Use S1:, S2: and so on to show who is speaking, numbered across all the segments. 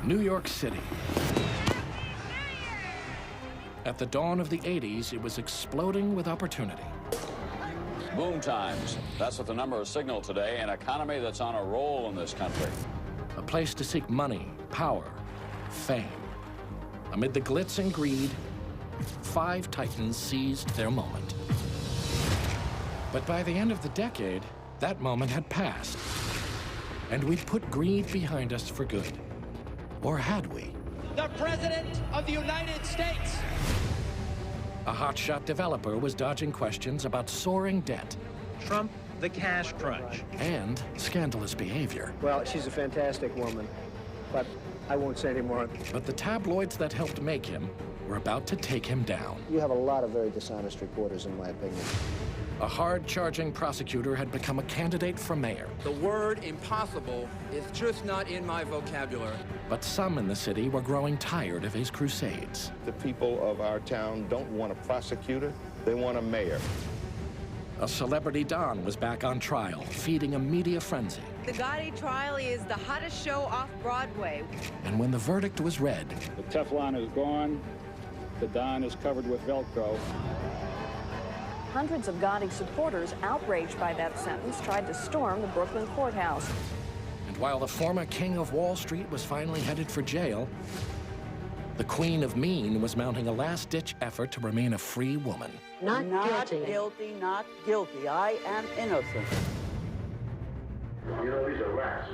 S1: New York City. At the dawn of the 80s, it was exploding with opportunity.
S2: Boom times. That's what the numbers signal today, an economy that's on a roll in this country.
S1: A place to seek money, power, fame. Amid the glitz and greed, 5 titans seized their moment. But by the end of the decade, that moment had passed. And we'd put greed behind us for good. Or had we?
S3: The President of the United States!
S1: A hotshot developer was dodging questions about soaring debt.
S3: Trump, the cash crunch.
S1: And scandalous behavior.
S4: Well, she's a fantastic woman, but I won't say any more.
S1: But the tabloids that helped make him were about to take him down.
S4: You have a lot of very dishonest reporters, in my opinion.
S1: A hard-charging prosecutor had become a candidate for mayor.
S5: The word impossible is just not in my vocabulary.
S1: But some in the city were growing tired of his crusades.
S6: The people of our town don't want a prosecutor, they want a mayor.
S1: A celebrity Don was back on trial, feeding a media frenzy.
S7: The Gotti trial is the hottest show off Broadway.
S1: And when the verdict was read,
S8: the Teflon is gone, the Don is covered with Velcro.
S9: Hundreds of Gotti supporters, outraged by that sentence, tried to storm the Brooklyn courthouse.
S1: And while the former king of Wall Street was finally headed for jail, the Queen of Mean was mounting a last-ditch effort to remain a free woman.
S10: Not guilty, not guilty. I am innocent.
S11: You know, these are rats.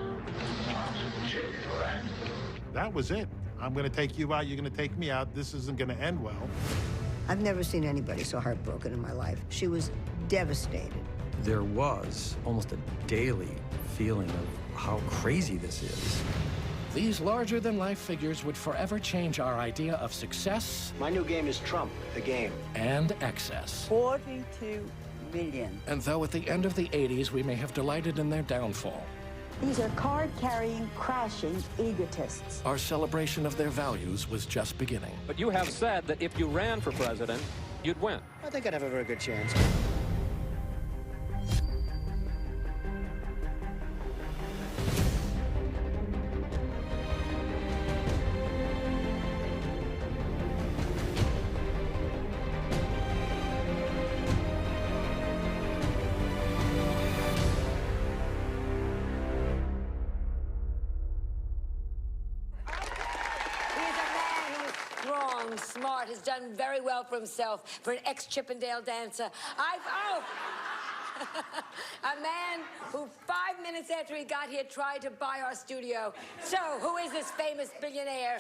S12: That was it. I'm going to take you out, you're going to take me out. This isn't going to end well.
S13: I've never seen anybody so heartbroken in my life. She was devastated.
S14: There was almost a daily feeling of how crazy this is.
S1: These larger-than-life figures would forever change our idea of success.
S4: My new game is Trump, the game.
S1: And excess.
S10: 42 million.
S1: And though at the end of the 80s we may have delighted in their downfall,
S15: these are card-carrying, crashing egotists.
S1: our celebration of their values was just beginning.
S16: But you have said that if you ran for president, you'd win.
S4: I think I'd have a very good chance.
S17: Smart, has done very well for himself, for an ex-Chippendale dancer. A man who 5 minutes after he got here tried to buy our studio. So, who is this famous billionaire?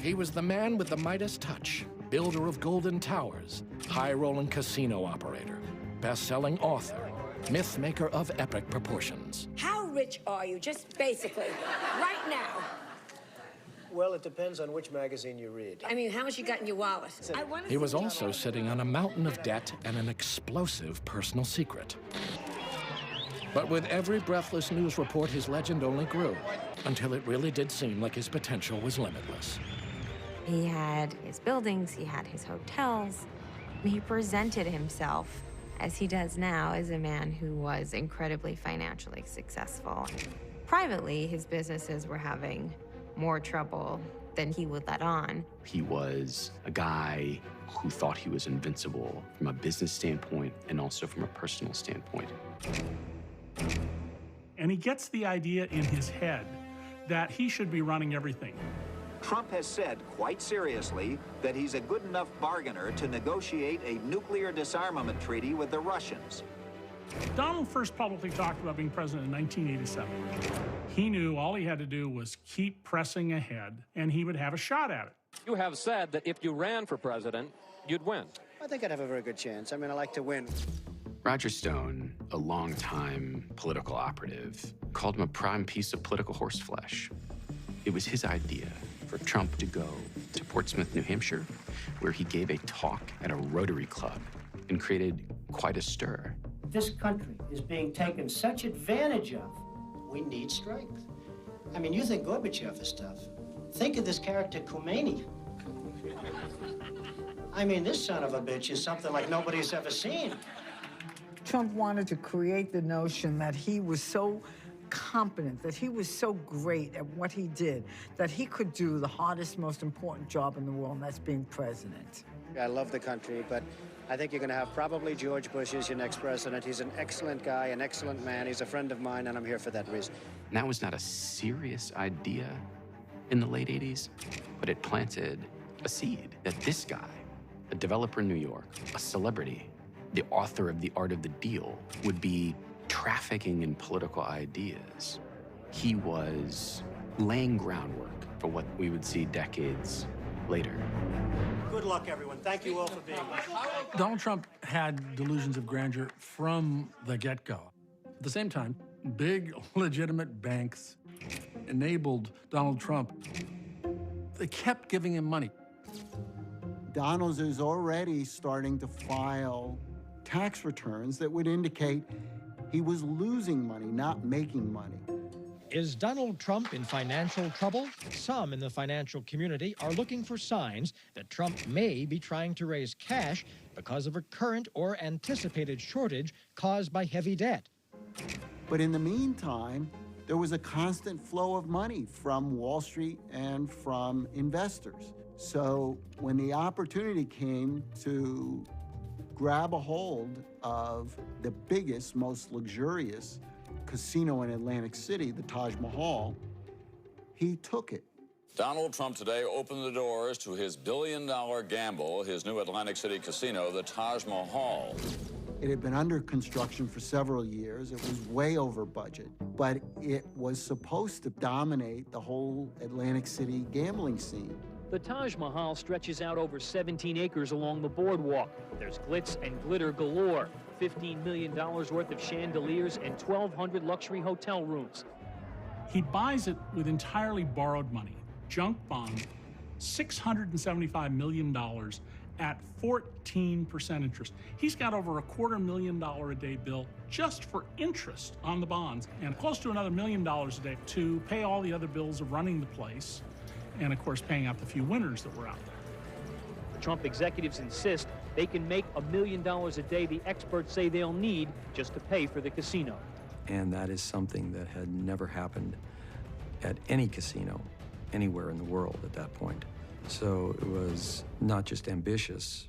S1: He was the man with the Midas touch, builder of golden towers, high-rolling casino operator, best-selling author, myth-maker of epic proportions.
S17: How rich are you, just basically, right now?
S4: Well, it depends on which magazine you read.
S17: I mean, how much you got in your wallet?
S1: He was also sitting on a mountain of debt and an explosive personal secret. But with every breathless news report, his legend only grew, until it really did seem like his potential was limitless.
S18: He had his buildings, he had his hotels. He presented himself, as he does now, as a man who was incredibly financially successful. Privately, his businesses were having more trouble than he would let on.
S19: He was a guy who thought he was invincible from a business standpoint and also from a personal standpoint.
S20: And he gets the idea in his head that he should be running everything.
S7: Trump has said, quite seriously, that he's a good enough bargainer to negotiate a nuclear disarmament treaty with the Russians.
S20: Donald first publicly talked about being president in 1987. He knew all he had to do was keep pressing ahead, and he would have a shot at it.
S16: You have said that if you ran for president, you'd win.
S4: I think I'd have a very good chance. I mean, I like to win.
S19: Roger Stone, a longtime political operative, called him a prime piece of political horseflesh. It was his idea for Trump to go to Portsmouth, New Hampshire, where he gave a talk at a Rotary Club and created quite a stir.
S4: This country is being taken such advantage of. We need strength. I mean, you think Gorbachev is tough. Think of this character, Khomeini. I mean, this son of a bitch is something like nobody's ever seen. Trump wanted to create the notion that he was so
S10: competent, that he was so great at what he did, that he could do the hardest, most important job in the world, and that's being president.
S4: I love the country, but I think you're going to have probably George Bush as your next president. He's an excellent guy, an excellent man. He's a friend of mine, and I'm here for that reason.
S19: And that was not a serious idea in the late 80s, but it planted a seed that this guy, a developer in New York, a celebrity, the author of The Art of the Deal, would be trafficking in political ideas. He was laying groundwork for what we would see decades later.
S4: Good luck, everyone. Thank you all for being here.
S20: Donald Trump had delusions of grandeur from the get-go. At the same time, big, legitimate banks enabled Donald Trump. They kept giving him money.
S21: Donald is already starting to file tax returns that would indicate he was losing money, not making money.
S3: Is Donald Trump in financial trouble? Some in the financial community are looking for signs that Trump may be trying to raise cash because of a current or anticipated shortage caused by heavy debt.
S21: But in the meantime, there was a constant flow of money from Wall Street and from investors. So when the opportunity came to grab a hold of the biggest, most luxurious casino in Atlantic City, the Taj Mahal, he took it.
S2: Donald Trump today opened the doors to his billion-dollar gamble, his new Atlantic City casino, the Taj Mahal.
S21: It had been under construction for several years. It was way over budget, but it was supposed to dominate the whole Atlantic City gambling scene.
S22: The Taj Mahal stretches out over 17 acres along the boardwalk. There's glitz and glitter galore, $15 million worth of chandeliers and 1,200 luxury hotel rooms.
S20: He buys it with entirely borrowed money, junk bond, $675 million at 14% interest. He's got over a $250,000 a day bill just for interest on the bonds, and close to another $1 million a day to pay all the other bills of running the place, and of course paying out the few winners that were out there.
S22: The Trump executives insist they can make $1 million a day the experts say they'll need just to pay for the casino.
S14: And that is something that had never happened at any casino anywhere in the world at that point. So it was not just ambitious,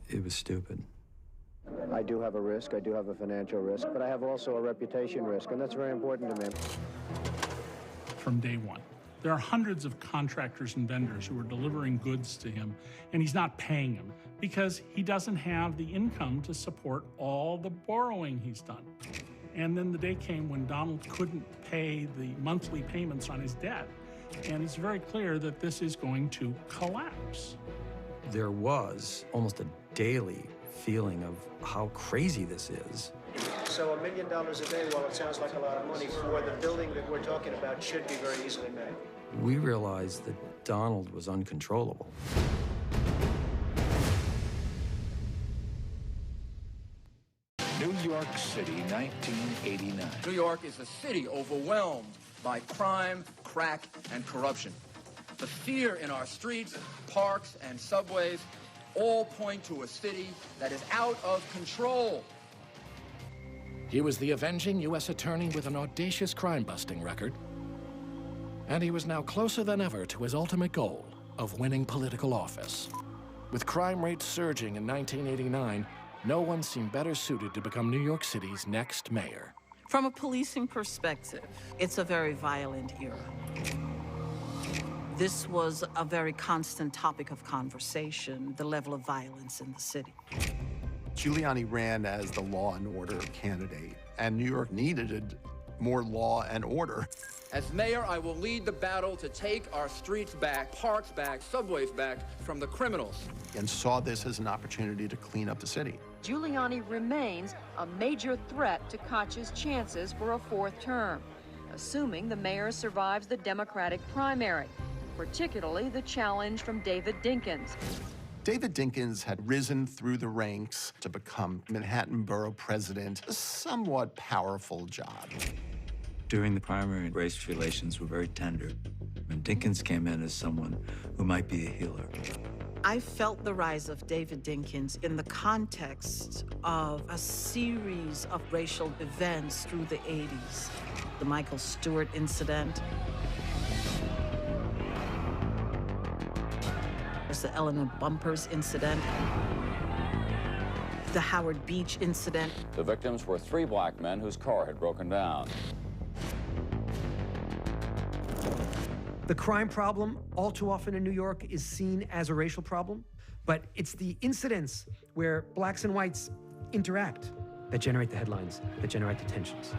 S14: it was stupid.
S4: I do have a risk, I do have a financial risk, but I have also a reputation risk, and that's very important to me.
S20: From day one. There are hundreds of contractors and vendors who are delivering goods to him, and he's not paying them because he doesn't have the income to support all the borrowing he's done. And then the day came when Donald couldn't pay the monthly payments on his debt, and it's very clear that this is going to collapse.
S14: There was almost a daily feeling of how crazy this is.
S4: So $1 million a day, while it sounds like a lot of money for the building that we're talking about, should be very easily made.
S14: We realized that Donald was uncontrollable.
S1: New York City, 1989.
S5: New York is a city overwhelmed by crime, crack, and corruption. The fear in our streets, parks, and subways all point to a city that is out of control.
S1: He was the avenging U.S. attorney with an audacious crime-busting record. And he was now closer than ever to his ultimate goal of winning political office. With crime rates surging in 1989, no one seemed better suited to become New York City's next mayor.
S10: From a policing perspective, it's a very violent era. This was a very constant topic of conversation, the level of violence in the city.
S6: Giuliani ran as the law and order candidate, and New York needed more law and order.
S5: As mayor, I will lead the battle to take our streets back, parks back, subways back from the criminals.
S6: And saw this as an opportunity to clean up the city.
S9: Giuliani remains a major threat to Koch's chances for a fourth term, assuming the mayor survives the Democratic primary, particularly the challenge from David Dinkins.
S6: David Dinkins had risen through the ranks to become Manhattan Borough President, a somewhat powerful job.
S23: During the primary, race relations were very tender, and Dinkins came in as someone who might be a healer.
S8: I felt the rise of David Dinkins in the context of a series of racial events through the 80s. The Michael Stewart incident. There's the Eleanor Bumpers incident. The Howard Beach incident.
S2: The victims were 3 black men whose car had broken down.
S11: The crime problem, all too often in New York, is seen as a racial problem, but it's the incidents where blacks and whites interact that generate the headlines, that generate the tensions.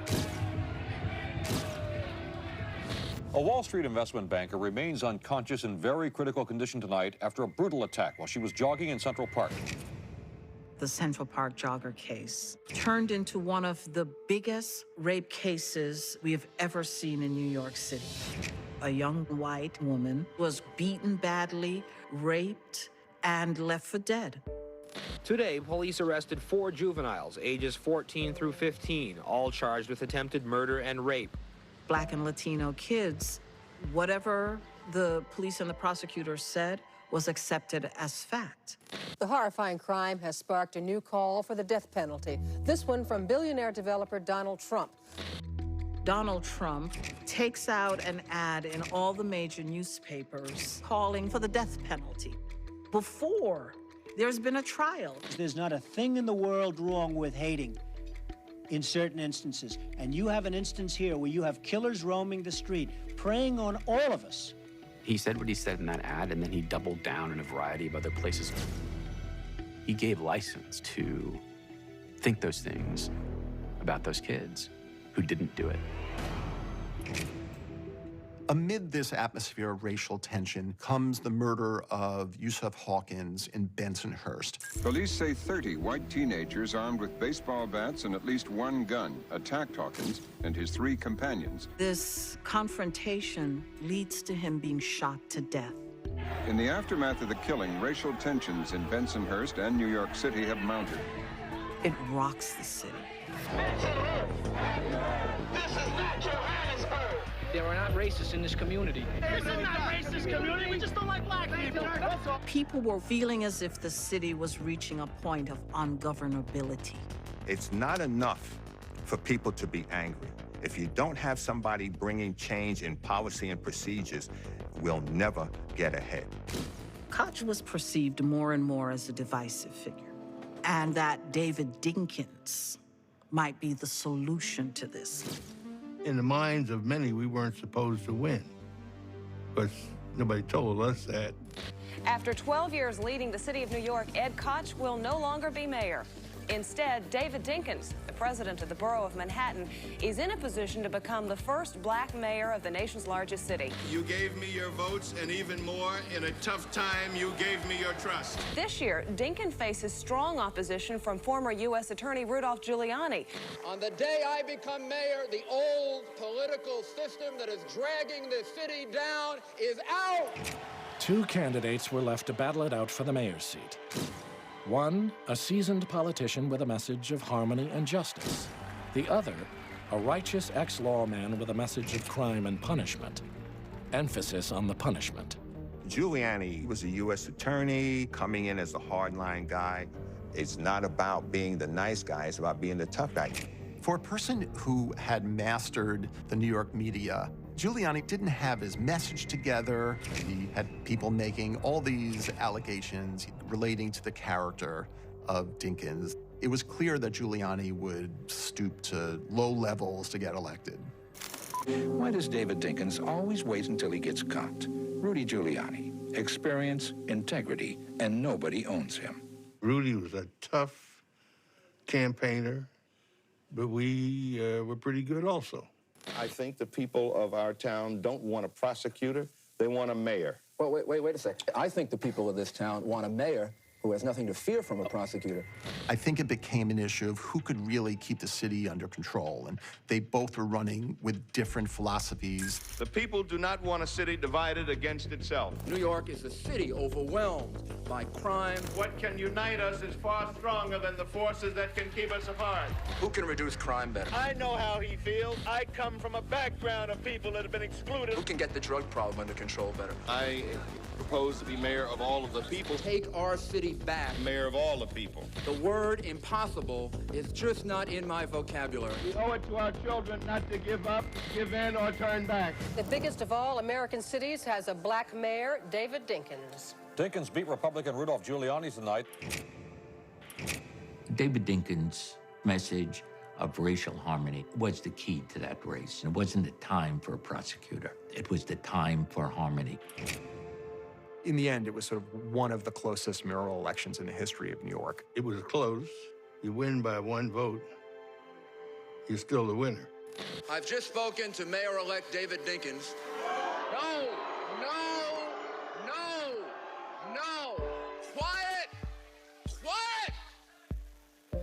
S12: A Wall Street investment banker remains unconscious in very critical condition tonight after a brutal attack while she was jogging in Central Park.
S8: The Central Park jogger case turned into one of the biggest rape cases we have ever seen in New York City. A young white woman was beaten badly, raped, and left for dead.
S24: Today, police arrested 4 juveniles, ages 14 through 15, all charged with attempted murder and rape.
S8: Black and Latino kids, whatever the police and the prosecutors said was accepted as fact.
S25: The horrifying crime has sparked a new call for the death penalty, this one from billionaire developer Donald Trump.
S8: Donald Trump takes out an ad in all the major newspapers calling for the death penalty before there's been a trial.
S4: There's not a thing in the world wrong with hating in certain instances. And you have an instance here where you have killers roaming the street, preying on all of us.
S19: He said what he said in that ad, and then he doubled down in a variety of other places. He gave license to think those things about those kids who didn't do it.
S6: Amid this atmosphere of racial tension comes the murder of Yusuf Hawkins in Bensonhurst.
S26: Police say 30 white teenagers armed with baseball bats and at least 1 gun attacked Hawkins and his 3 companions.
S8: This confrontation leads to him being shot to death.
S26: In the aftermath of the killing, racial tensions in Bensonhurst and New York City have mounted.
S8: It rocks the city.
S27: This is not Johannesburg.
S22: There are not racists in this community.
S27: This is not racist community. We just don't like black people.
S8: People were feeling as if the city was reaching a point of ungovernability.
S28: It's not enough for people to be angry. If you don't have somebody bringing change in policy and procedures, we'll never get ahead.
S8: Koch was perceived more and more as a divisive figure, and that David Dinkins might be the solution to this.
S29: In the minds of many, we weren't supposed to win, but nobody told us that.
S30: After 12 years leading the city of New York, Ed Koch will no longer be mayor. Instead, David Dinkins, the president of the borough of Manhattan, is in a position to become the first black mayor of the nation's largest city.
S27: You gave me your votes, and even more, in a tough time, you gave me your trust.
S30: This year, Dinkins faces strong opposition from former U.S. Attorney Rudolph Giuliani.
S5: On the day I become mayor, the old political system that is dragging this city down is out.
S1: 2 candidates were left to battle it out for the mayor's seat. One, a seasoned politician with a message of harmony and justice. The other, a righteous ex-lawman with a message of crime and punishment. Emphasis on the punishment.
S28: Giuliani was a U.S. attorney coming in as a hardline guy. It's not about being the nice guy, it's about being the tough guy.
S6: For a person who had mastered the New York media, Giuliani didn't have his message together. He had people making all these allegations relating to the character of Dinkins. It was clear that Giuliani would stoop to low levels to get elected.
S31: Why does David Dinkins always wait until he gets caught? Rudy Giuliani, experience, integrity, and nobody owns him.
S29: Rudy was a tough campaigner, but we were pretty good also.
S28: I think the people of our town don't want a prosecutor, they want a mayor.
S5: Well, wait a second. I think the people of this town want a mayor who who has nothing to fear from a prosecutor.
S6: I think it became an issue of who could really keep the city under control, and they both were running with different philosophies.
S27: The people do not want a city divided against itself.
S5: New York is a city overwhelmed by crime.
S27: What can unite us is far stronger than the forces that can keep us apart.
S5: Who can reduce crime better?
S27: I know how he feels. I come from a background of people that have been excluded.
S5: Who can get the drug problem under control better?
S27: I propose to be mayor of all of the people.
S5: Take our city back.
S27: Mayor of all the people.
S5: The word impossible is just not in my vocabulary.
S27: We owe it to our children not to give up, give in, or turn back.
S25: The biggest of all American cities has a black mayor, David Dinkins.
S12: Dinkins beat Republican Rudolph Giuliani tonight.
S3: David Dinkins' message of racial harmony was the key to that race. It wasn't the time for a prosecutor. It was the time for harmony.
S7: In the end, it was sort of one of the closest mayoral elections in the history of New York.
S29: It was close. You win by 1 vote. You're still the winner.
S5: I've just spoken to Mayor-elect David Dinkins. No! No! No! No! Quiet! Quiet!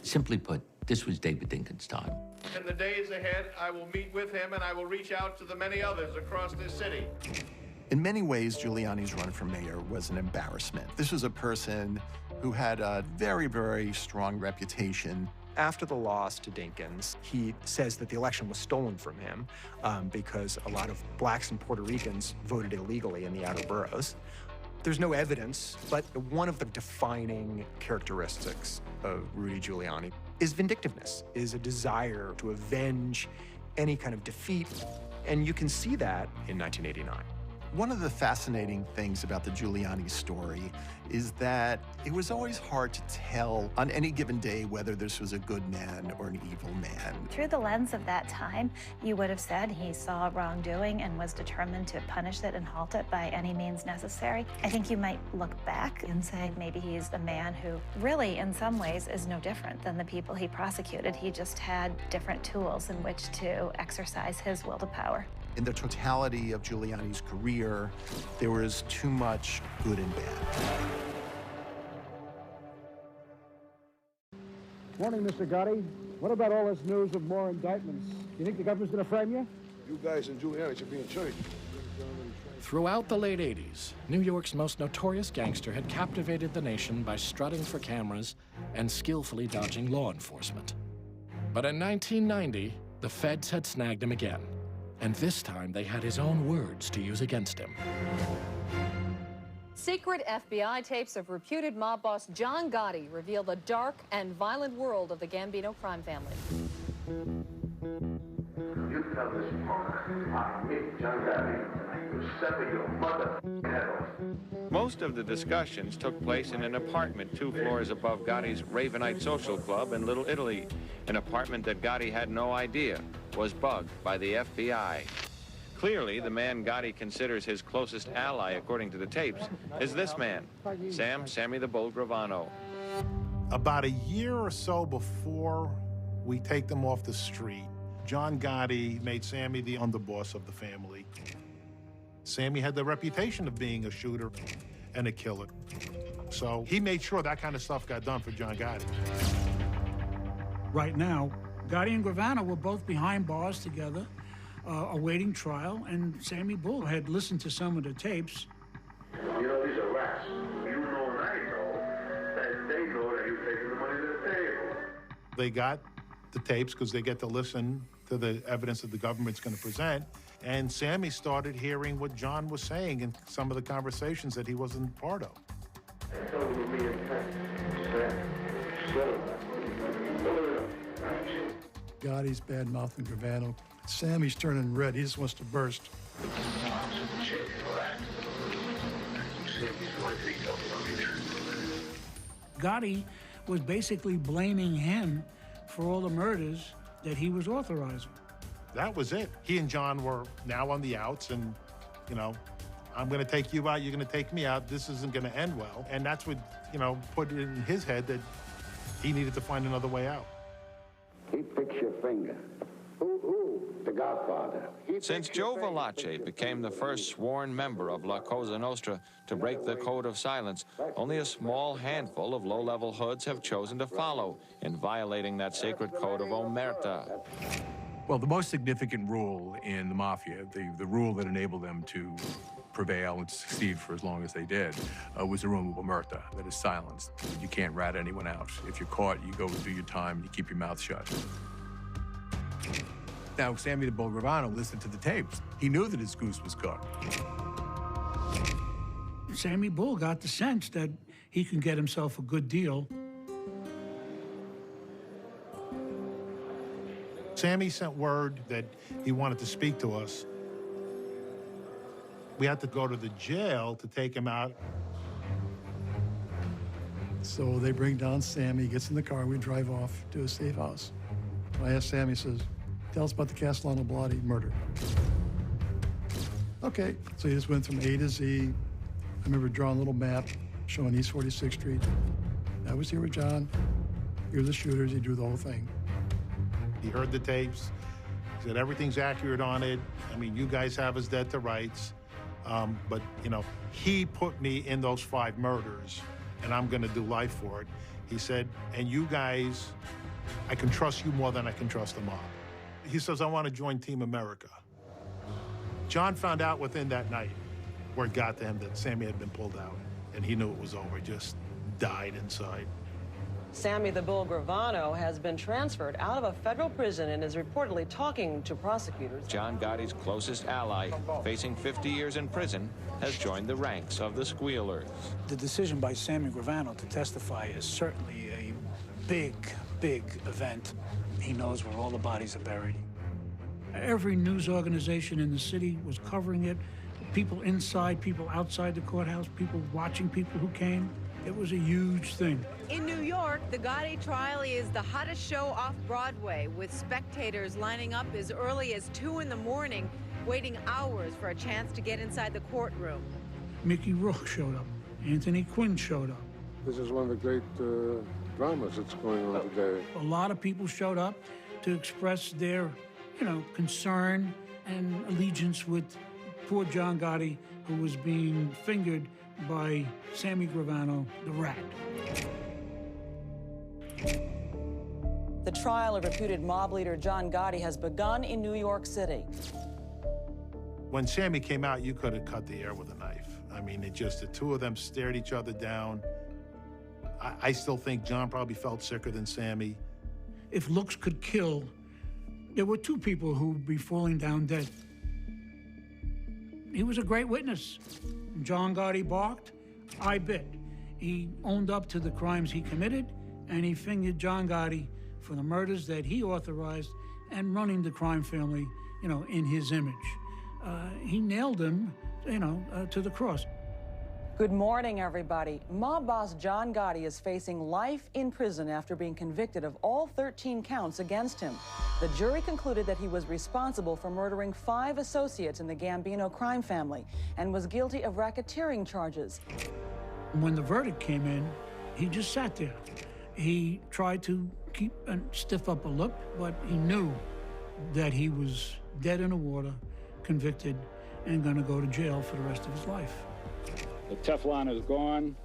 S3: Simply put, this was David Dinkins' time.
S27: In the days ahead, I will meet with him and I will reach out to the many others across this city.
S6: In many ways, Giuliani's run for mayor was an embarrassment. This was a person who had a very, very strong reputation.
S7: After the loss to Dinkins, he says that the election was stolen from him because a lot of blacks and Puerto Ricans voted illegally in the outer boroughs. There's no evidence, but one of the defining characteristics of Rudy Giuliani is vindictiveness, is a desire to avenge any kind of defeat, and you can see that in 1989.
S6: One of the fascinating things about the Giuliani story is that it was always hard to tell on any given day whether this was a good man or an evil man.
S10: Through the lens of that time, you would have said he saw wrongdoing and was determined to punish it and halt it by any means necessary. I think you might look back and say maybe he's a man who really, in some ways, is no different than the people he prosecuted. He just had different tools in which to exercise his will to power.
S6: In the totality of Giuliani's career, there was too much good and bad.
S13: Morning, Mr. Gotti. What about all this news of more indictments? You think the government's going to frame you?
S29: You guys and Giuliani should be in church.
S1: Throughout the late 80s, New York's most notorious gangster had captivated the nation by strutting for cameras and skillfully dodging law enforcement. But in 1990, the feds had snagged him again. And this time, they had his own words to use against him.
S25: Secret FBI tapes of reputed mob boss John Gotti reveal the dark and violent world of the Gambino crime family.
S14: You tell this punk, I hate John Gotti, and I will sever your mother head off.
S15: Most of the discussions took place in an apartment 2 floors above Gotti's Ravenite Social Club in Little Italy, an apartment that Gotti had no idea was bugged by the FBI. Clearly, the man Gotti considers his closest ally, according to the tapes, is this man, Sammy the Bull Gravano.
S16: About a year or so before we take them off the street, John Gotti made Sammy the underboss of the family. Sammy had the reputation of being a shooter and a killer. So he made sure that kind of stuff got done for John Gotti.
S13: Right now, Gotti and Gravano were both behind bars together, awaiting trial, and Sammy Bull had listened to some of the tapes.
S14: You know, these are rats. You know and I know that they know that you're taking the money to the table.
S16: They got the tapes because they get to listen to the evidence that the government's going to present, and Sammy started hearing what John was saying in some of the conversations that he wasn't part of.
S13: Gotti's bad-mouthing Gravano. Sammy's turning red. He just wants to burst. Gotti was basically blaming him for all the murders that he was authorizing.
S16: That was it. He and John were now on the outs, and, you know, I'm going to take you out, you're going to take me out, this isn't going to end well. And that's what, you know, put it in his head that he needed to find another way out.
S14: He picks your finger. Who? The Godfather.
S15: Since Joe Valace became the first sworn member of La Cosa Nostra to break the code of silence, only a small handful of low-level hoods have chosen to follow in violating that sacred code of omerta.
S2: Well, the most significant rule in the mafia, the rule that enabled them to prevail and succeed for as long as they did, was the rule of omerta, that is silence. You can't rat anyone out. If you're caught, you go do your time, you keep your mouth shut. Now, Sammy the Bull Gravano listened to the tapes. He knew that his goose was cooked.
S13: Sammy Bull got the sense that he can get himself a good deal.
S16: Sammy sent word that he wanted to speak to us. We had to go to the jail to take him out.
S4: So they bring down Sammy, he gets in the car, we drive off to a safe house. I asked Sammy, he says, tell us about the Castellano Blotti murder. Okay, so he just went from A to Z. I remember drawing a little map showing East 46th Street. I was here with John. Here are the shooters, he drew the whole thing.
S16: He heard the tapes, he said everything's accurate on it. I mean, you guys have us dead to rights. But, you know, he put me in those 5 murders, and I'm gonna do life for it. He said, and you guys, I can trust you more than I can trust the mob. He says, I want to join Team America. John found out within that night, word got to him that Sammy had been pulled out, and he knew it was over, just died inside.
S9: Sammy the Bull Gravano has been transferred out of a federal prison and is reportedly talking to prosecutors.
S15: John Gotti's closest ally, facing 50 years in prison, has joined the ranks of the squealers.
S11: The decision by Sammy Gravano to testify is certainly a big event. He knows where all the bodies are buried.
S13: Every news organization in the city was covering it. People inside, people outside the courthouse, people watching people who came. It was a huge thing.
S17: In New York, the Gotti trial is the hottest show off Broadway, with spectators lining up as early as 2 in the morning, waiting hours for a chance to get inside the courtroom.
S13: Mickey Rourke showed up. Anthony Quinn showed up.
S18: This is one of the great dramas that's going on today.
S13: A lot of people showed up to express their, concern and allegiance with poor John Gotti, who was being fingered by Sammy Gravano, the rat.
S9: The trial of reputed mob leader John Gotti has begun in New York City.
S16: When Sammy came out, you could have cut the air with a knife. I mean, the two of them stared each other down. I still think John probably felt sicker than Sammy.
S13: If looks could kill, there were 2 people who would be falling down dead. He was a great witness. John Gotti barked, I bit. He owned up to the crimes he committed, and he fingered John Gotti for the murders that he authorized and running the crime family, in his image. He nailed him, to the cross.
S9: Good morning, everybody. Mob boss John Gotti is facing life in prison after being convicted of all 13 counts against him. The jury concluded that he was responsible for murdering 5 associates in the Gambino crime family and was guilty of racketeering charges.
S13: When the verdict came in, he just sat there. He tried to keep and stiff up a lip, but he knew that he was dead in the water, convicted, and gonna go to jail for the rest of his life.
S19: The Teflon is gone,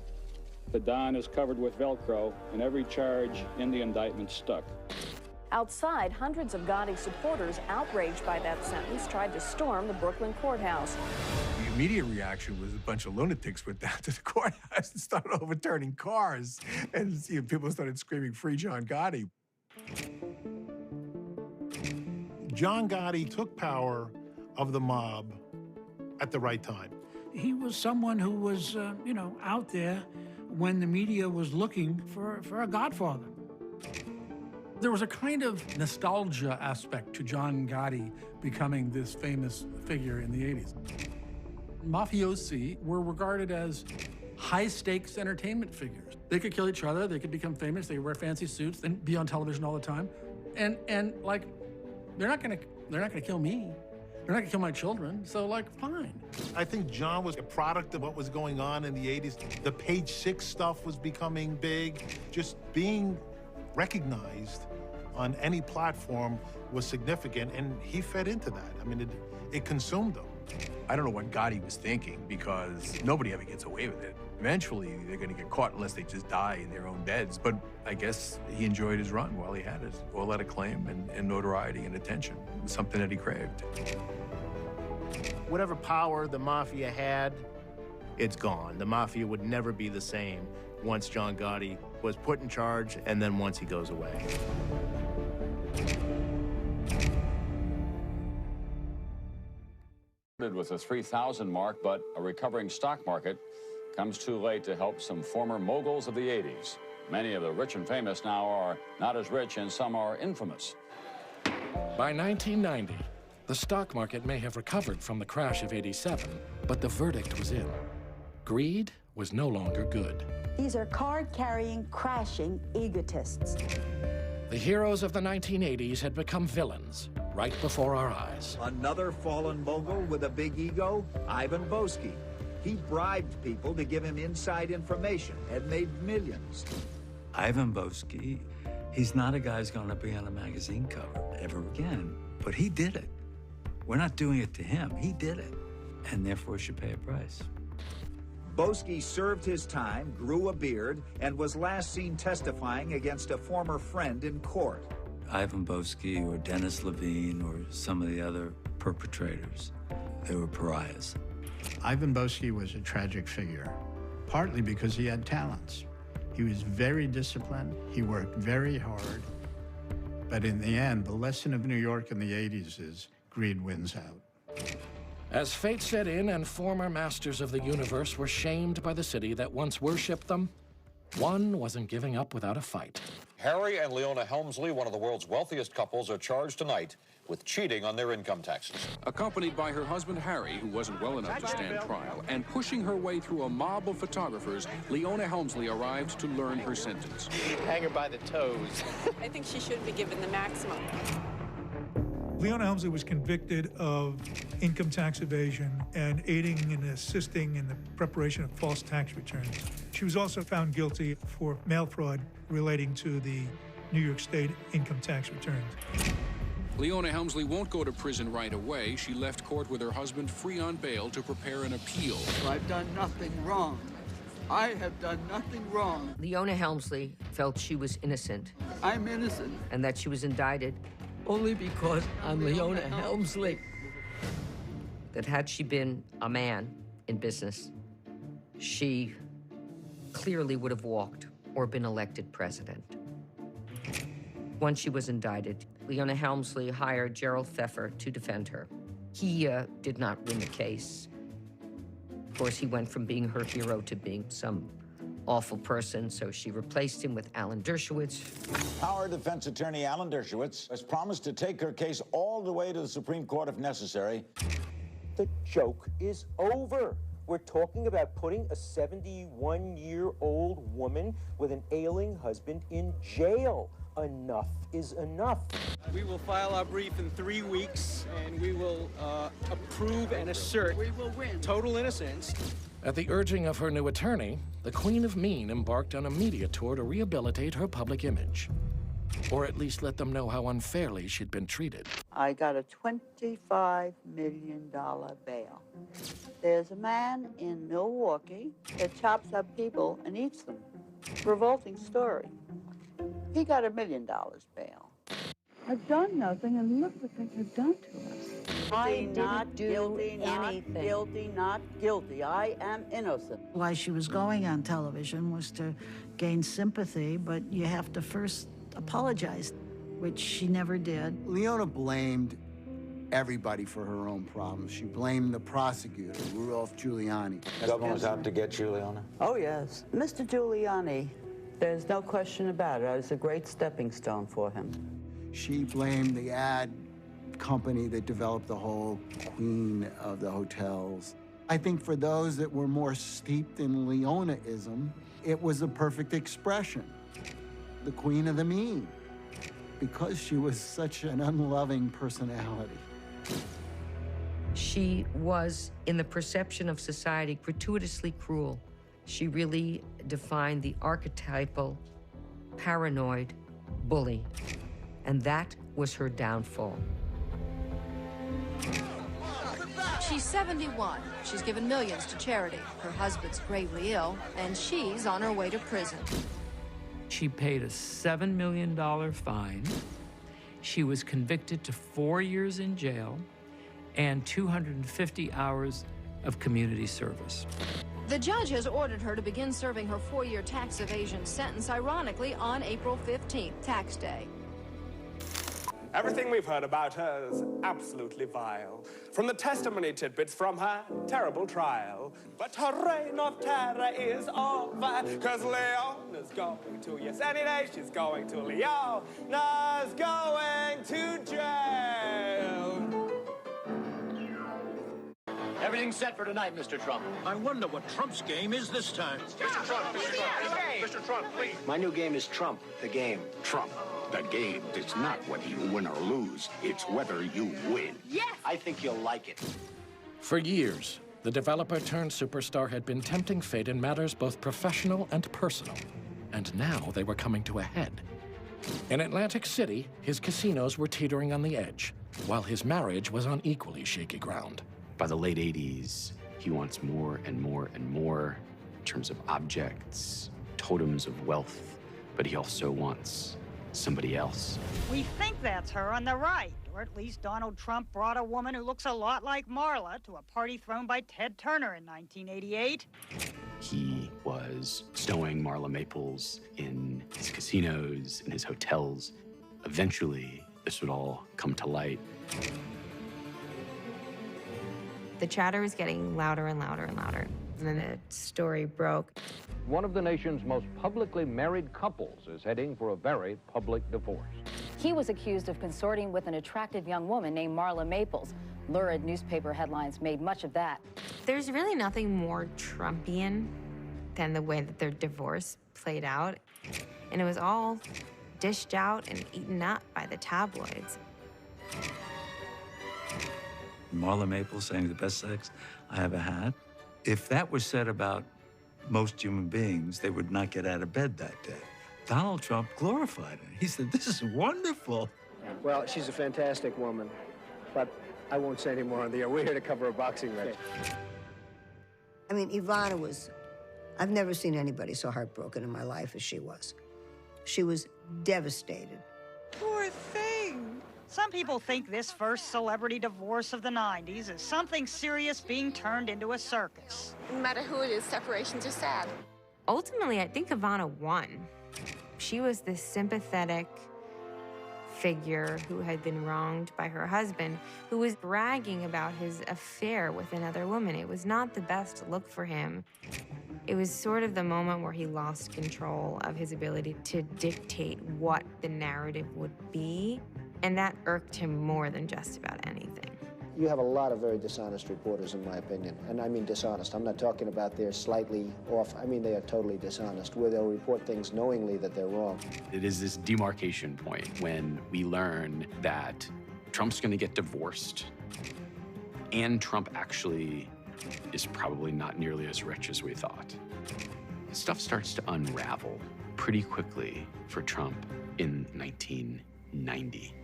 S19: the Don is covered with Velcro, and every charge in the indictment stuck.
S20: Outside, hundreds of Gotti supporters, outraged by that sentence, tried to storm the Brooklyn courthouse.
S2: The immediate reaction was a bunch of lunatics went down to the courthouse and started overturning cars. And people started screaming, "Free John Gotti."
S16: John Gotti took power of the mob at the right time.
S13: He was someone who was, out there when the media was looking for a godfather.
S21: There was a kind of nostalgia aspect to John Gotti becoming this famous figure in the 80s. Mafiosi were regarded as high-stakes entertainment figures. They could kill each other, they could become famous, they wear fancy suits, and be on television all the time. And like, they're not gonna kill me. They're not gonna kill my children, so fine.
S16: I think John was a product of what was going on in the 80s. The Page 6 stuff was becoming big. Just being recognized on any platform was significant, and he fed into that. I mean, it consumed him.
S2: I don't know what Gotti was thinking, because nobody ever gets away with it. Eventually, they're going to get caught unless they just die in their own beds. But I guess he enjoyed his run while he had it. All that acclaim and notoriety and attention. It was something that he craved.
S3: Whatever power the Mafia had, it's gone. The Mafia would never be the same once John Gotti was put in charge and then once he goes away.
S5: With the 3,000 mark, but a recovering stock market comes too late to help some former moguls of the 80s. Many of the rich and famous now are not as rich, and some are infamous.
S1: By 1990, the stock market may have recovered from the crash of '87, but the verdict was in. Greed was no longer good.
S8: These are card-carrying, crashing egotists.
S1: The heroes of the 1980s had become villains right before our eyes.
S12: Another fallen mogul with a big ego, Ivan Boesky. He bribed people to give him inside information and made millions.
S22: Ivan Boesky, he's not a guy who's going to be on a magazine cover ever again, but he did it. We're not doing it to him. He did it, and therefore should pay a price.
S12: Boesky served his time, grew a beard, and was last seen testifying against a former friend in court.
S22: Ivan Boesky or Dennis Levine or some of the other perpetrators, they were pariahs.
S23: Ivan Boesky was a tragic figure, partly because he had talents. He was very disciplined, he worked very hard, but in the end, the lesson of New York in the 80s is greed wins out.
S1: As fate set in and former masters of the universe were shamed by the city that once worshipped them, one wasn't giving up without a fight.
S24: Harry and Leona Helmsley, one of the world's wealthiest couples, are charged tonight with cheating on their income taxes.
S26: Accompanied by her husband, Harry, who wasn't well enough to stand trial, and pushing her way through a mob of photographers, Leona Helmsley arrived to learn her sentence.
S28: Hang her by the toes.
S30: I think she should be given the maximum.
S31: Leona Helmsley was convicted of income tax evasion and aiding and assisting in the preparation of false tax returns. She was also found guilty for mail fraud relating to the New York State income tax returns.
S26: Leona Helmsley won't go to prison right away. She left court with her husband free on bail to prepare an appeal.
S32: I've done nothing wrong. I have done nothing wrong.
S33: Leona Helmsley felt she was innocent.
S32: I'm innocent.
S33: And that she was indicted only because I'm Leona Helmsley. That had she been a man in business, she clearly would have walked or been elected president. Once she was indicted, Leona Helmsley hired Gerald Pfeffer to defend her. He did not win the case. Of course, he went from being her hero to being some awful person, so she replaced him with Alan Dershowitz.
S34: Our defense attorney, Alan Dershowitz, has promised to take her case all the way to the Supreme Court if necessary.
S35: The joke is over. We're talking about putting a 71-year-old woman with an ailing husband in jail. Enough is enough.
S32: We will file our brief in 3 weeks, and we will approve and assert we will win. Total innocence.
S1: At the urging of her new attorney, the Queen of Mean embarked on a media tour to rehabilitate her public image, or at least let them know how unfairly she'd been treated.
S36: I got a $25 million bail. There's a man in Milwaukee that chops up people and eats them. Revolting story. He got $1 million bail. I've done nothing, and look what they have done to us. I'm not guilty, not guilty, not guilty. I am innocent.
S37: Why she was going on television was to gain sympathy, but you have to first apologize, which she never did.
S38: Leona blamed everybody for her own problems. She blamed the prosecutor, Rudolph Giuliani.
S34: The government was out to get you, Leona?
S36: Oh, yes. Mr. Giuliani, there's no question about it. I was a great stepping stone for him.
S38: She blamed the ad company that developed the whole queen of the hotels. I think for those that were more steeped in Leonaism, it was a perfect expression. The queen of the mean, because she was such an unloving personality.
S33: She was, in the perception of society, gratuitously cruel. She really defined the archetypal, paranoid bully. And that was her downfall.
S4: She's 71. She's given millions to charity. Her husband's gravely ill, and she's on her way to prison.
S33: She paid a $7 million fine. She was convicted to 4 years in jail and 250 hours of community service.
S4: The judge has ordered her to begin serving her 4-year tax evasion sentence, ironically, on April 15th, tax day.
S6: Everything we've heard about her is absolutely vile. From the testimony tidbits from her terrible trial. But her reign of terror is over, 'cause Leona's going to, yes, any day she's going to. Leona's going to jail.
S7: Everything's set for tonight, Mr. Trump.
S9: I wonder what Trump's game is this time.
S7: Mr. Trump, Mr. Trump, please. My new game is Trump, the game.
S10: Trump, the game is not whether you win or lose. It's whether you win.
S7: Yes! I think you'll like it.
S1: For years, the developer-turned-superstar had been tempting fate in matters both professional and personal. And now they were coming to a head. In Atlantic City, his casinos were teetering on the edge, while his marriage was on equally shaky ground.
S11: By the late 80s, he wants more and more and more in terms of objects, totems of wealth, but he also wants somebody else.
S13: We think that's her on the right, or at least Donald Trump brought a woman who looks a lot like Marla to a party thrown by Ted Turner in 1988.
S11: He was stowing Marla Maples in his casinos, in his hotels. Eventually, this would all come to light.
S14: The chatter was getting louder and louder and louder. And then the story broke.
S26: One of the nation's most publicly married couples is heading for a very public divorce.
S15: He was accused of consorting with an attractive young woman named Marla Maples. Lurid newspaper headlines made much of that.
S14: There's really nothing more Trumpian than the way that their divorce played out. And it was all dished out and eaten up by the tabloids.
S22: Marla Maples saying the best sex I ever had. If that was said about most human beings, they would not get out of bed that day. Donald Trump glorified it. He said, this is wonderful.
S9: Well, she's a fantastic woman, but I won't say any more on the air. We're here to cover a boxing match.
S16: I mean, Ivana was, I've never seen anybody so heartbroken in my life as she was. She was devastated.
S13: Poor thing. Some people think this first celebrity divorce of the 90s is something serious being turned into a circus.
S30: No matter who it is, separations are sad.
S14: Ultimately, I think Ivana won. She was this sympathetic figure who had been wronged by her husband, who was bragging about his affair with another woman. It was not the best look for him. It was sort of the moment where he lost control of his ability to dictate what the narrative would be, and that irked him more than just about anything.
S9: You have a lot of very dishonest reporters, in my opinion. And I mean dishonest. I'm not talking about they're slightly off. I mean they are totally dishonest, where they'll report things knowingly that they're wrong.
S11: It is this demarcation point when we learn that Trump's going to get divorced, and Trump actually is probably not nearly as rich as we thought. Stuff starts to unravel pretty quickly for Trump in 1990.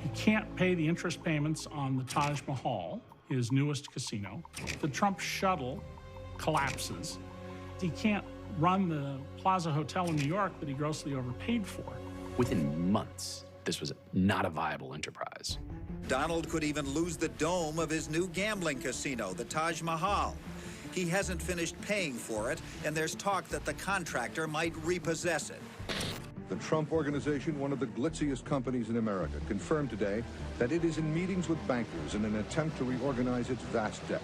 S17: He can't pay the interest payments on the Taj Mahal, his newest casino. The Trump shuttle collapses. He can't run the Plaza Hotel in New York that he grossly overpaid for.
S11: Within months, this was not a viable enterprise.
S12: Donald could even lose the dome of his new gambling casino, the Taj Mahal. He hasn't finished paying for it, and there's talk that the contractor might repossess it.
S18: The Trump Organization, one of the glitziest companies in America, confirmed today that it is in meetings with bankers in an attempt to reorganize its vast debt.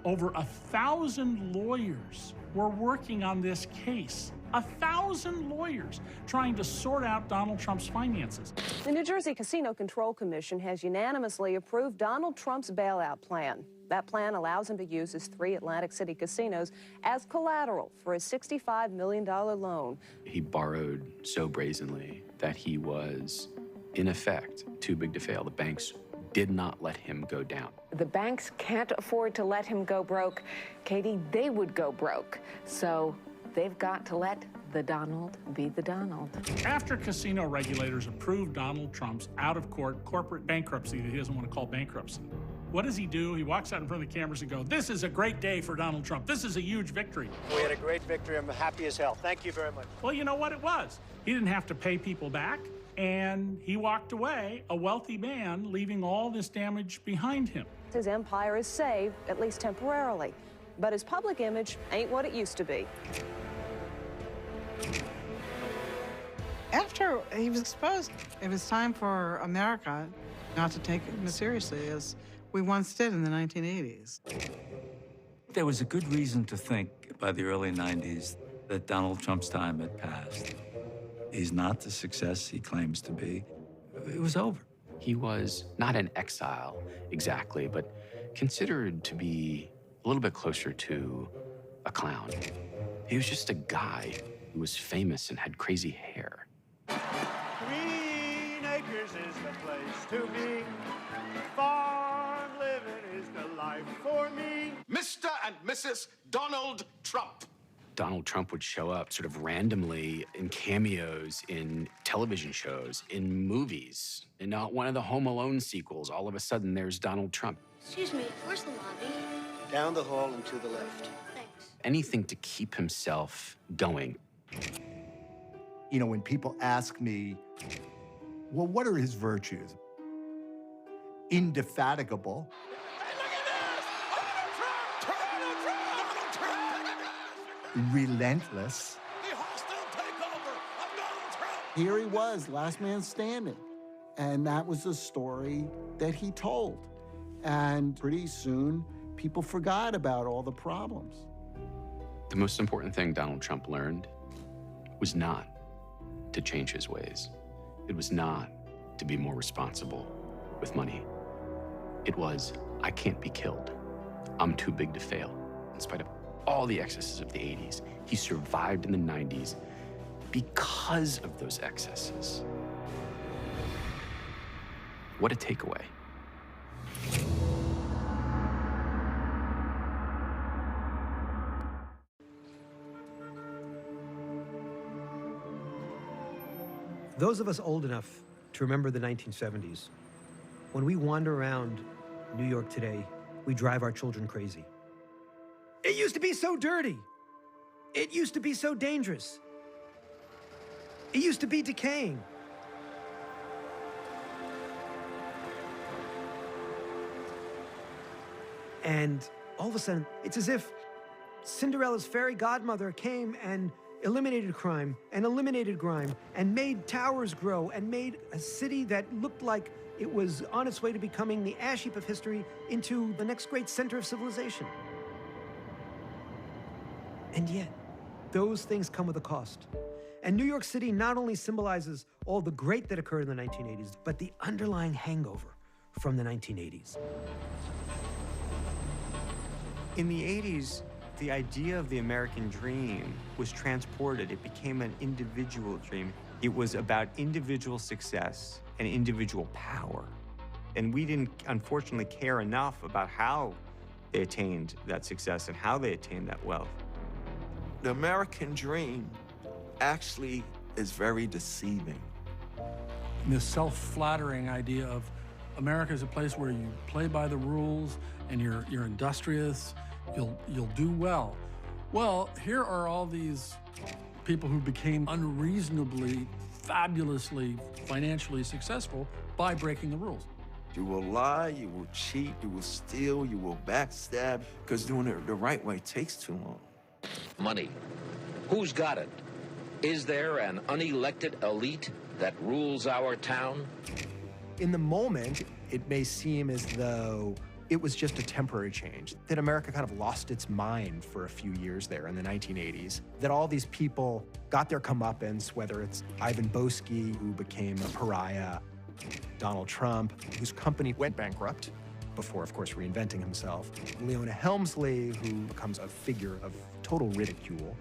S17: Over 1,000 lawyers were working on this case. 1,000 lawyers trying to sort out Donald Trump's finances.
S19: The New Jersey Casino Control Commission has unanimously approved Donald Trump's bailout plan. That plan allows him to use his 3 Atlantic City casinos as collateral for a $65 million loan.
S11: He borrowed so brazenly that he was, in effect, too big to fail. The banks did not let him go down.
S20: The banks can't afford to let him go broke. Katie, they would go broke. So
S15: They've got to let the Donald be the Donald.
S17: After casino regulators approved Donald Trump's out-of-court corporate bankruptcy that he doesn't want to call bankruptcy, what does he do? He walks out in front of the cameras and goes, "This is a great day for Donald Trump. This is a huge victory."
S7: We had a great victory. I'm happy as hell. Thank you very much.
S17: Well, you know what it was? He didn't have to pay people back, and he walked away, a wealthy man, leaving all this damage behind him.
S19: His empire is saved, at least temporarily. But his public image ain't what it used to be.
S2: After he was exposed, it was time for America not to take him as seriously as we once did in the 1980s.
S22: There was a good reason to think by the early 90s that Donald Trump's time had passed. He's not the success he claims to be. It was over.
S11: He was not in exile exactly, but considered to be a little bit closer to a clown. He was just a guy who was famous and had crazy hair.
S7: Green Acres is the place to be. Farm living is the life for me.
S10: Mr. and Mrs. Donald Trump.
S11: Donald Trump would show up sort of randomly in cameos in television shows, in movies. In not one of the Home Alone sequels, all of a sudden there's Donald Trump.
S3: Excuse me, where's the lobby?
S7: Down the hall and to the left.
S3: Thanks.
S11: Anything to keep himself going.
S5: You know, when people ask me, well, what are his virtues? Indefatigable. Relentless.
S38: Here he was, last man standing. And that was the story that he told. And pretty soon, people forgot about all the problems.
S11: The most important thing Donald Trump learned was not to change his ways. It was not to be more responsible with money. It was, I can't be killed. I'm too big to fail. In spite of all the excesses of the 80s, he survived in the 90s because of those excesses. What a takeaway.
S8: Those of us old enough to remember the 1970s, when we wander around New York today, we drive our children crazy. It used to be so dirty. It used to be so dangerous. It used to be decaying. And all of a sudden, it's as if Cinderella's fairy godmother came and eliminated crime and eliminated grime and made towers grow and made a city that looked like it was on its way to becoming the ash heap of history into the next great center of civilization. And yet, those things come with a cost. And New York City not only symbolizes all the great that occurred in the 1980s, but the underlying hangover from the 1980s.
S20: In the 80s, the idea of the American dream was transported. It became an individual dream. It was about individual success and individual power. And we didn't, unfortunately, care enough about how they attained that success and how they attained that wealth.
S21: The American dream actually is very deceiving.
S23: This self-flattering idea of America is a place where you play by the rules and you're industrious, you'll do well. Well, here are all these people who became unreasonably, fabulously, financially successful by breaking the rules.
S21: You will lie, you will cheat, you will steal, you will backstab, because doing it the right way takes too long.
S24: Money. Who's got it? Is there an unelected elite that rules our town?
S21: In the moment, it may seem as though it was just a temporary change, that America kind of lost its mind for a few years there in the 1980s, that all these people got their comeuppance, whether it's Ivan Boesky, who became a pariah, Donald Trump, whose company went bankrupt before, of course, reinventing himself, Leona Helmsley, who becomes a figure of total ridicule,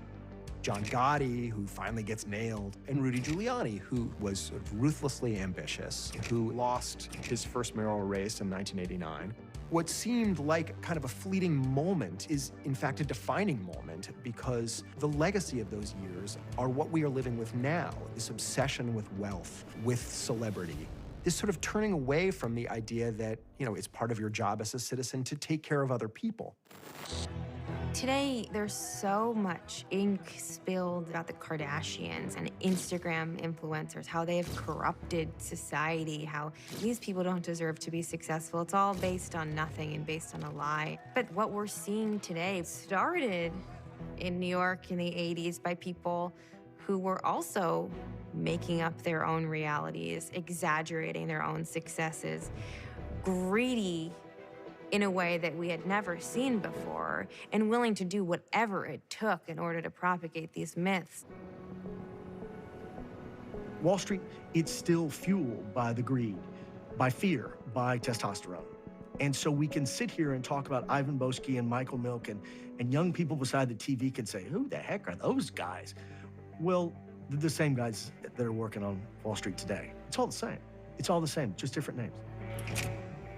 S21: John Gotti, who finally gets nailed, and Rudy Giuliani, who was sort of ruthlessly ambitious, who lost his first mayoral race in 1989, What seemed like kind of a fleeting moment is, in fact, a defining moment, because the legacy of those years are what we are living with now, this obsession with wealth, with celebrity, this sort of turning away from the idea that, it's part of your job as a citizen to take care of other people.
S14: Today, there's so much ink spilled about the Kardashians and Instagram influencers, how they have corrupted society, how these people don't deserve to be successful. It's all based on nothing and based on a lie. But what we're seeing today started in New York in the 80s by people who were also making up their own realities, exaggerating their own successes, greedy in a way that we had never seen before, and willing to do whatever it took in order to propagate these myths.
S1: Wall Street, it's still fueled by the greed, by fear, by testosterone. And so we can sit here and talk about Ivan Boesky and Michael Milk, and young people beside the TV can say, who the heck are those guys? Well, they're the same guys that are working on Wall Street today. It's all the same. It's all the same, just different names.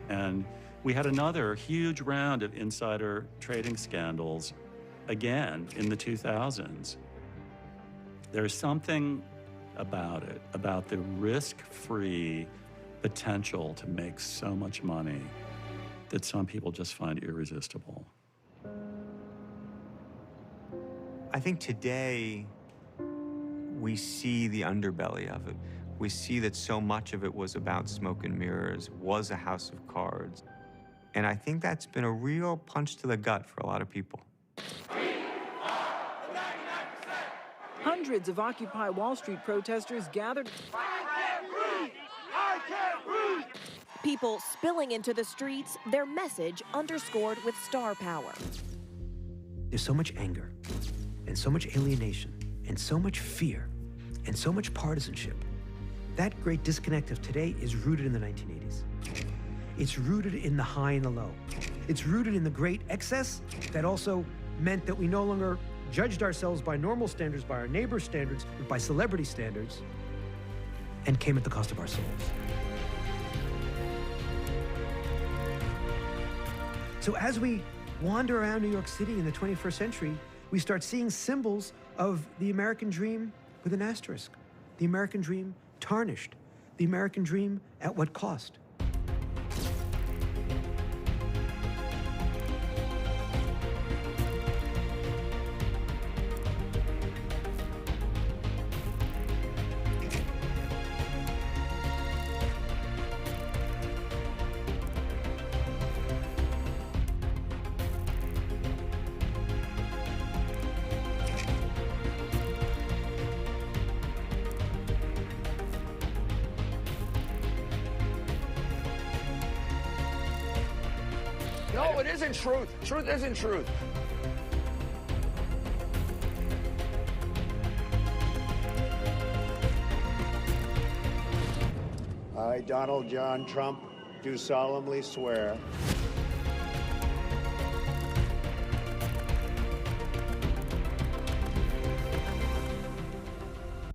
S4: And we had another huge round of insider trading scandals again in the 2000s. There's something about it, about the risk-free potential to make so much money that some people just find irresistible.
S20: I think today we see the underbelly of it. We see that so much of it was about smoke and mirrors, was a house of cards. And I think that's been a real punch to the gut for a lot of people.
S6: Hundreds of Occupy Wall Street protesters gathered.
S13: I can't breathe! People spilling into the streets, their message underscored with star power.
S8: There's so much anger, and so much alienation, and so much fear, and so much partisanship. That great disconnect of today is rooted in the 1980s. It's rooted in the high and the low. It's rooted in the great excess that also meant that we no longer judged ourselves by normal standards, by our neighbors' standards, but by celebrity standards, and came at the cost of our souls. So as we wander around New York City in the 21st century, we start seeing symbols of the American dream with an asterisk. The American dream tarnished. The American dream at what cost?
S16: No, it isn't truth. Truth isn't truth.
S7: I, Donald John Trump, do solemnly swear